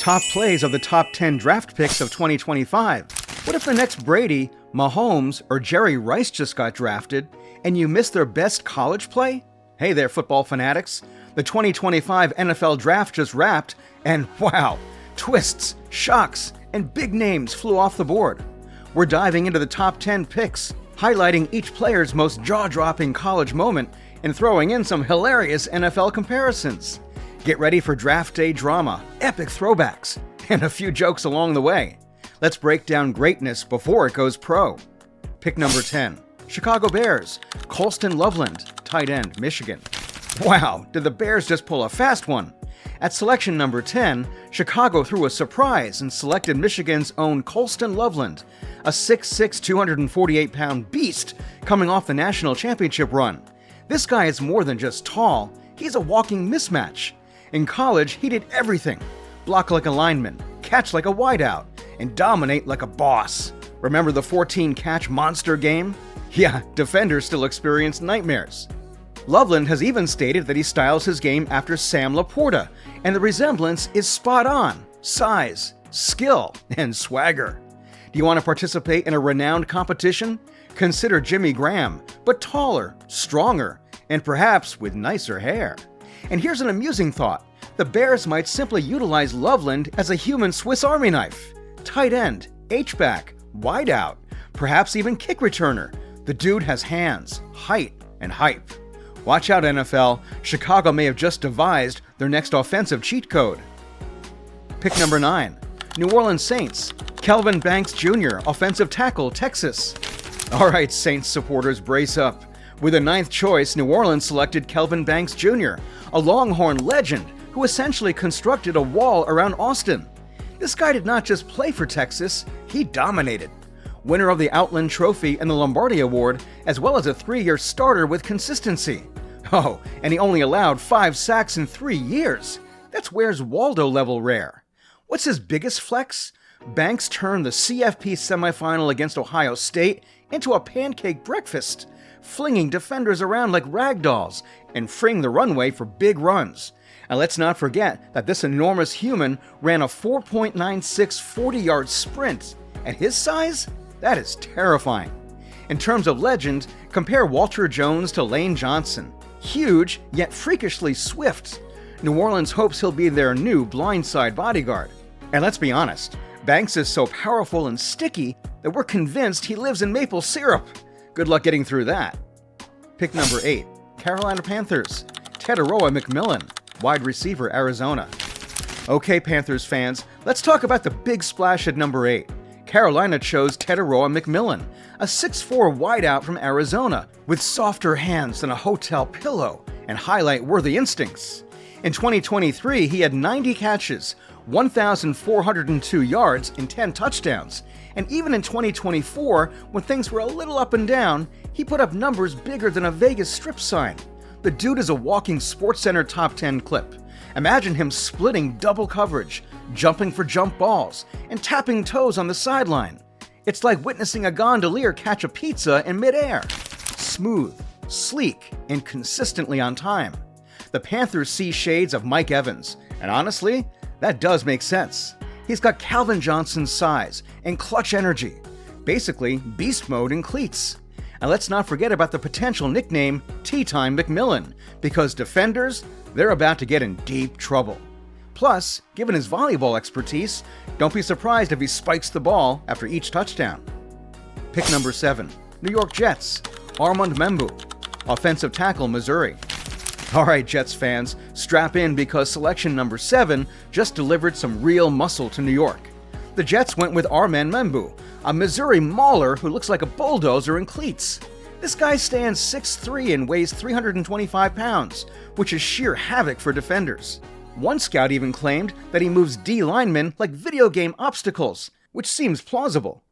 Top plays of the top 10 draft picks of 2025. What if the next Brady, Mahomes, or Jerry Rice just got drafted, and you missed their best college play? Hey there, football fanatics. The 2025 NFL Draft just wrapped, and wow, twists, shocks, and big names flew off the board. We're diving into the top 10 picks, highlighting each player's most jaw-dropping college moment, and throwing in some hilarious NFL comparisons. Get ready for draft day drama, epic throwbacks, and a few jokes along the way. Let's break down greatness before it goes pro. Pick number 10, Chicago Bears, Colston Loveland, tight end, Michigan. Wow, did the Bears just pull a fast one? At selection number 10, Chicago threw a surprise and selected Michigan's own Colston Loveland, a 6'6", 248-pound beast coming off the national championship run. This guy is more than just tall, he's a walking mismatch. In college, he did everything: block like a lineman, catch like a wideout, and dominate like a boss. Remember the 14-catch monster game? Yeah, defenders still experience nightmares. Loveland has even stated that he styles his game after Sam Laporta, and the resemblance is spot on: size, skill, and swagger. Do you want to participate in a renowned competition? Consider Jimmy Graham, but taller, stronger, and perhaps with nicer hair. And here's an amusing thought: the Bears might simply utilize Loveland as a human Swiss Army knife. Tight end, H-back, wideout, perhaps even kick returner. The dude has hands, height, and hype. Watch out, NFL. Chicago may have just devised their next offensive cheat code. Pick number 9, New Orleans Saints, Kelvin Banks Jr., offensive tackle, Texas. All right, Saints supporters, brace up. With the 9th choice, New Orleans selected Kelvin Banks Jr., a Longhorn legend who essentially constructed a wall around Austin. This guy did not just play for Texas, he dominated. Winner of the Outland Trophy and the Lombardi Award, as well as a 3-year starter with consistency. Oh, and he only allowed 5 sacks in 3 years. That's Where's Waldo level rare. What's his biggest flex? Banks turned the CFP semifinal against Ohio State into a pancake breakfast, flinging defenders around like rag dolls and freeing the runway for big runs. And let's not forget that this enormous human ran a 4.96 40-yard sprint. At his size, that is terrifying. In terms of legend, compare Walter Jones to Lane Johnson. Huge, yet freakishly swift. New Orleans hopes he'll be their new blindside bodyguard. And let's be honest, Banks is so powerful and sticky that we're convinced he lives in maple syrup. Good luck getting through that. Pick number 8, Carolina Panthers, Teteroa McMillan, wide receiver, Arizona. Okay, Panthers fans, let's talk about the big splash at number 8. Carolina chose Teteroa McMillan, a 6'4" wideout from Arizona with softer hands than a hotel pillow and highlight-worthy instincts. In 2023, he had 90 catches, 1,402 yards, and 10 touchdowns. And even in 2024, when things were a little up and down, he put up numbers bigger than a Vegas strip sign. The dude is a walking SportsCenter top 10 clip. Imagine him splitting double coverage, jumping for jump balls, and tapping toes on the sideline. It's like witnessing a gondolier catch a pizza in midair. Smooth, sleek, and consistently on time. The Panthers see shades of Mike Evans, and honestly, that does make sense. He's got Calvin Johnson's size and clutch energy. Basically, beast mode in cleats. And let's not forget about the potential nickname Tea Time McMillan, because defenders, they're about to get in deep trouble. Plus, given his volleyball expertise, don't be surprised if he spikes the ball after each touchdown. Pick number 7, New York Jets, Armand Membu, offensive tackle, Missouri. All right, Jets fans, strap in because selection number 7 just delivered some real muscle to New York. The Jets went with Armand Membu, a Missouri mauler who looks like a bulldozer in cleats. This guy stands 6'3" and weighs 325 pounds, which is sheer havoc for defenders. One scout even claimed that he moves D linemen like video game obstacles, which seems plausible.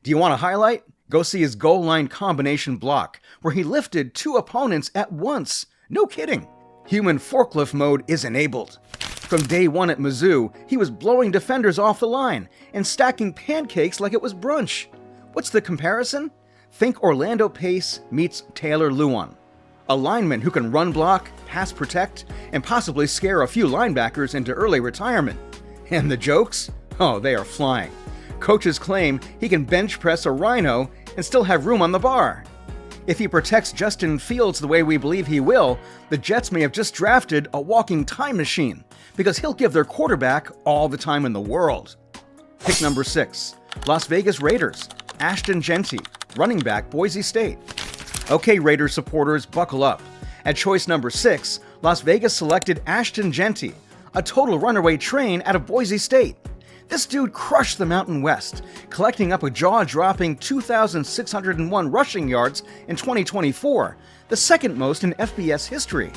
Do you want a highlight? Go see his goal line combination block, where he lifted 2 opponents at once. No kidding. Human forklift mode is enabled. From day one at Mizzou, he was blowing defenders off the line and stacking pancakes like it was brunch. What's the comparison? Think Orlando Pace meets Taylor Lewan. A lineman who can run block, pass protect, and possibly scare a few linebackers into early retirement. And the jokes? Oh, they are flying. Coaches claim he can bench press a rhino and still have room on the bar. If he protects Justin Fields the way we believe he will, the Jets may have just drafted a walking time machine, because he'll give their quarterback all the time in the world. Pick number 6, Las Vegas Raiders, Ashton Jeanty, running back, Boise State. Okay, Raiders supporters, buckle up. At choice number 6, Las Vegas selected Ashton Jeanty, a total runaway train out of Boise State. This dude crushed the Mountain West, collecting up a jaw-dropping 2,601 rushing yards in 2024, the second most in FBS history.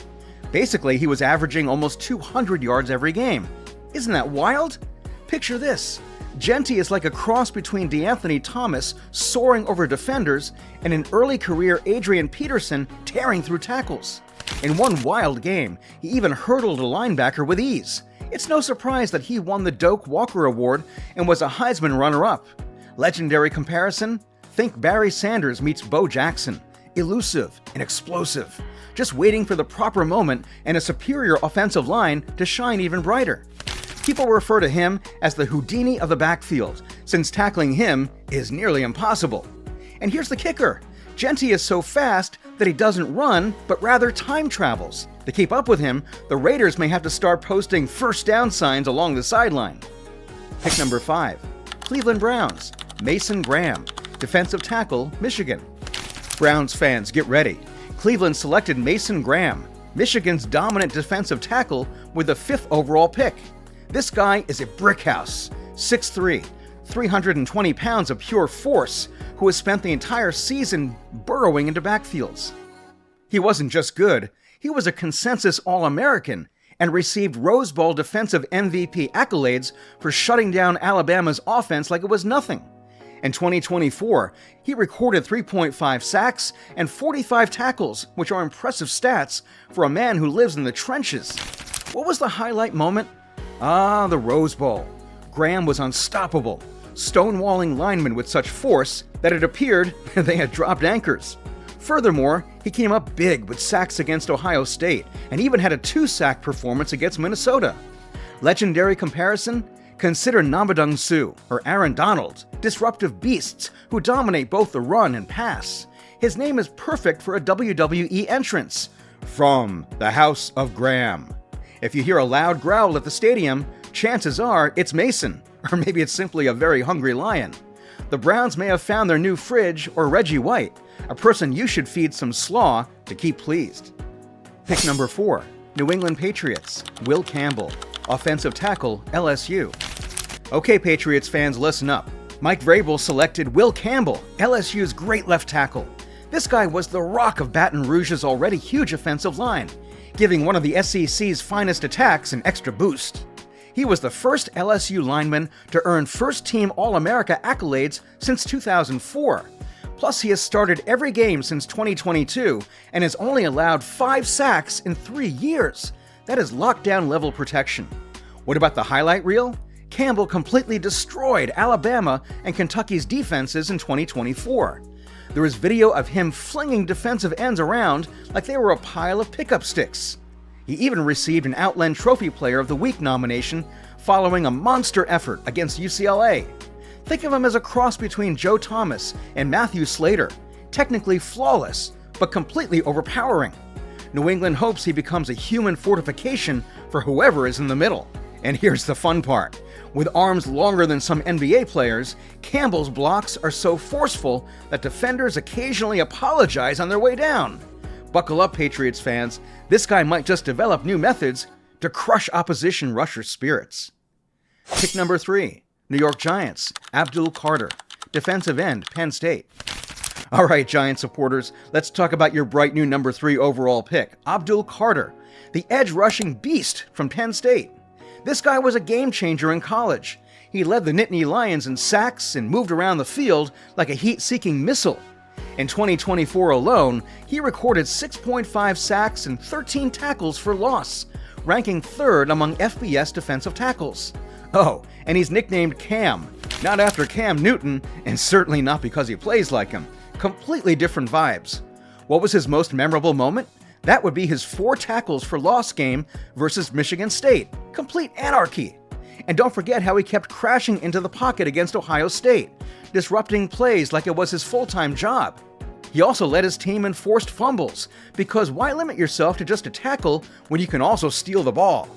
Basically, he was averaging almost 200 yards every game. Isn't that wild? Picture this. Jeanty is like a cross between DeAnthony Thomas soaring over defenders and an early career Adrian Peterson tearing through tackles. In one wild game, he even hurdled a linebacker with ease. It's no surprise that he won the Doak Walker Award and was a Heisman runner-up. Legendary comparison? Think Barry Sanders meets Bo Jackson. Elusive and explosive, just waiting for the proper moment and a superior offensive line to shine even brighter. People refer to him as the Houdini of the backfield, since tackling him is nearly impossible. And here's the kicker. Jeanty is so fast that he doesn't run, but rather time travels. To keep up with him, the Raiders may have to start posting first down signs along the sideline. Pick number 5, Cleveland Browns, Mason Graham, defensive tackle, Michigan. Browns fans, get ready. Cleveland selected Mason Graham, Michigan's dominant defensive tackle, with the 5th overall pick. This guy is a brick house, 6'3", 320 pounds of pure force, who has spent the entire season burrowing into backfields. He wasn't just good, he was a consensus All-American and received Rose Bowl Defensive MVP accolades for shutting down Alabama's offense like it was nothing. In 2024, he recorded 3.5 sacks and 45 tackles, which are impressive stats for a man who lives in the trenches. What was the highlight moment? The Rose Bowl. Graham was unstoppable, stonewalling linemen with such force that it appeared they had dropped anchors. Furthermore, he came up big with sacks against Ohio State and even had a 2-sack performance against Minnesota. Legendary comparison? Consider Namadung Suh or Aaron Donald, disruptive beasts who dominate both the run and pass. His name is perfect for a WWE entrance. From the House of Graham. If you hear a loud growl at the stadium, chances are it's Mason, or maybe it's simply a very hungry lion. The Browns may have found their new fridge or Reggie White, a person you should feed some slaw to keep pleased. Pick number 4, New England Patriots, Will Campbell, offensive tackle, LSU. Okay, Patriots fans, listen up. Mike Vrabel selected Will Campbell, LSU's great left tackle. This guy was the rock of Baton Rouge's already huge offensive line, giving one of the SEC's finest attacks an extra boost. He was the first LSU lineman to earn first-team All-America accolades since 2004. Plus, he has started every game since 2022 and has only allowed 5 sacks in 3 years. That is lockdown-level protection. What about the highlight reel? Campbell completely destroyed Alabama and Kentucky's defenses in 2024. There is video of him flinging defensive ends around like they were a pile of pickup sticks. He even received an Outland Trophy Player of the Week nomination following a monster effort against UCLA. Think of him as a cross between Joe Thomas and Matthew Slater, technically flawless, but completely overpowering. New England hopes he becomes a human fortification for whoever is in the middle. And here's the fun part. With arms longer than some NBA players, Campbell's blocks are so forceful that defenders occasionally apologize on their way down. Buckle up, Patriots fans. This guy might just develop new methods to crush opposition rushers' spirits. Pick number 3, New York Giants, Abdul Carter, defensive end, Penn State. All right, Giants supporters, let's talk about your bright new number 3 overall pick, Abdul Carter, the edge-rushing beast from Penn State. This guy was a game-changer in college. He led the Nittany Lions in sacks and moved around the field like a heat-seeking missile. In 2024 alone, he recorded 6.5 sacks and 13 tackles for loss, ranking 3rd among FBS defensive tackles. Oh, and he's nicknamed Cam, not after Cam Newton, and certainly not because he plays like him. Completely different vibes. What was his most memorable moment? That would be his 4 tackles for loss game versus Michigan State. Complete anarchy. And don't forget how he kept crashing into the pocket against Ohio State, disrupting plays like it was his full-time job. He also led his team in forced fumbles, because why limit yourself to just a tackle when you can also steal the ball?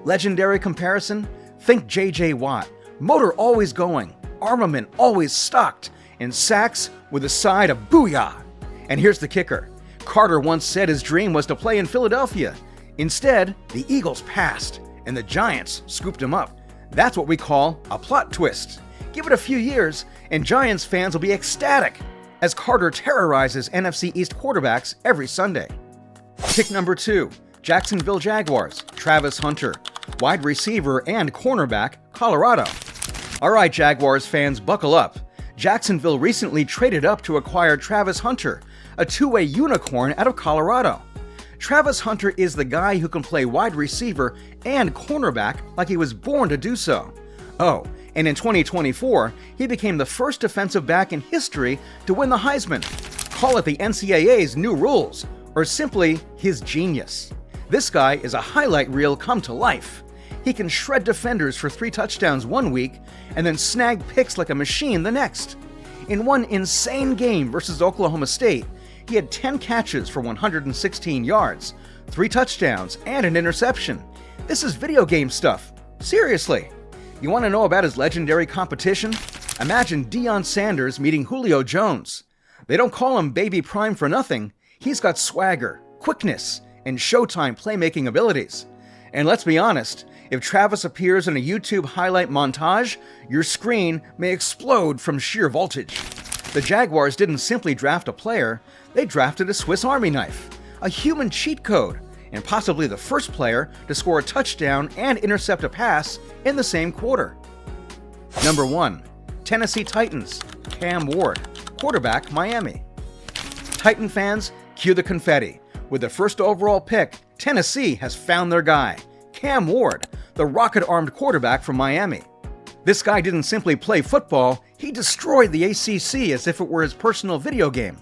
Legendary comparison? Think J.J. Watt. Motor always going, armament always stocked, and sacks with a side of booyah. And here's the kicker. Carter once said his dream was to play in Philadelphia. Instead, the Eagles passed, and the Giants scooped him up. That's what we call a plot twist. Give it a few years, and Giants fans will be ecstatic as Carter terrorizes NFC East quarterbacks every Sunday. Pick number 2, Jacksonville Jaguars, Travis Hunter, wide receiver and cornerback, Colorado. All right, Jaguars fans, buckle up. Jacksonville recently traded up to acquire Travis Hunter, a two-way unicorn out of Colorado. Travis Hunter is the guy who can play wide receiver and cornerback like he was born to do so. Oh, and in 2024, he became the first defensive back in history to win the Heisman. Call it the NCAA's new rules, or simply his genius. This guy is a highlight reel come to life. He can shred defenders for 3 touchdowns one week and then snag picks like a machine the next. In one insane game versus Oklahoma State, he had 10 catches for 116 yards, 3 touchdowns, and an interception. This is video game stuff. Seriously. You want to know about his legendary competition? Imagine Deion Sanders meeting Julio Jones. They don't call him Baby Prime for nothing. He's got swagger, quickness, and showtime playmaking abilities. And let's be honest, if Travis appears in a YouTube highlight montage, your screen may explode from sheer voltage. The Jaguars didn't simply draft a player, they drafted a Swiss Army knife, a human cheat code, and possibly the first player to score a touchdown and intercept a pass in the same quarter. Number 1, Tennessee Titans, Cam Ward, quarterback, Miami. Titan fans, cue the confetti. With the first overall pick, Tennessee has found their guy, Cam Ward, the rocket-armed quarterback from Miami. This guy didn't simply play football, he destroyed the ACC as if it were his personal video game.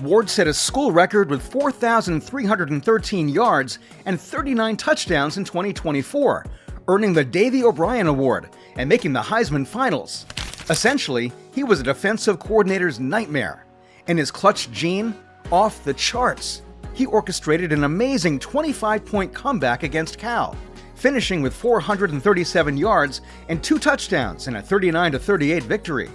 Ward set a school record with 4,313 yards and 39 touchdowns in 2024, earning the Davey O'Brien Award and making the Heisman Finals. Essentially, he was a defensive coordinator's nightmare, and his clutch gene, off the charts. He orchestrated an amazing 25-point comeback against Cal, finishing with 437 yards and 2 touchdowns in a 39-38 victory.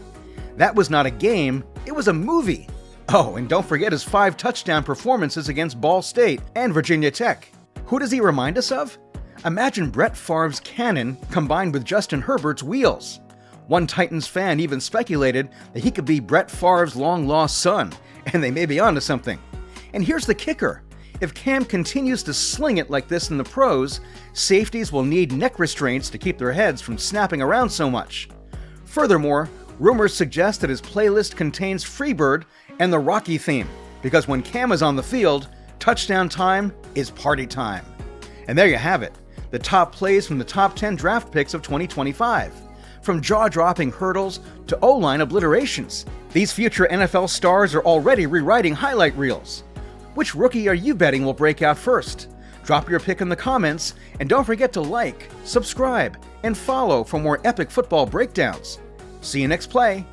That was not a game, it was a movie. Oh, and don't forget his 5 touchdown performances against Ball State and Virginia Tech. Who does he remind us of? Imagine Brett Favre's cannon combined with Justin Herbert's wheels. One Titans fan even speculated that he could be Brett Favre's long-lost son, and they may be onto something. And here's the kicker. If Cam continues to sling it like this in the pros, safeties will need neck restraints to keep their heads from snapping around so much. Furthermore, rumors suggest that his playlist contains Freebird and the Rocky theme, because when Cam is on the field, touchdown time is party time. And there you have it, the top plays from the top 10 draft picks of 2025. From jaw-dropping hurdles to O-line obliterations, these future NFL stars are already rewriting highlight reels. Which rookie are you betting will break out first? Drop your pick in the comments, and don't forget to like, subscribe, and follow for more epic football breakdowns. See you next play.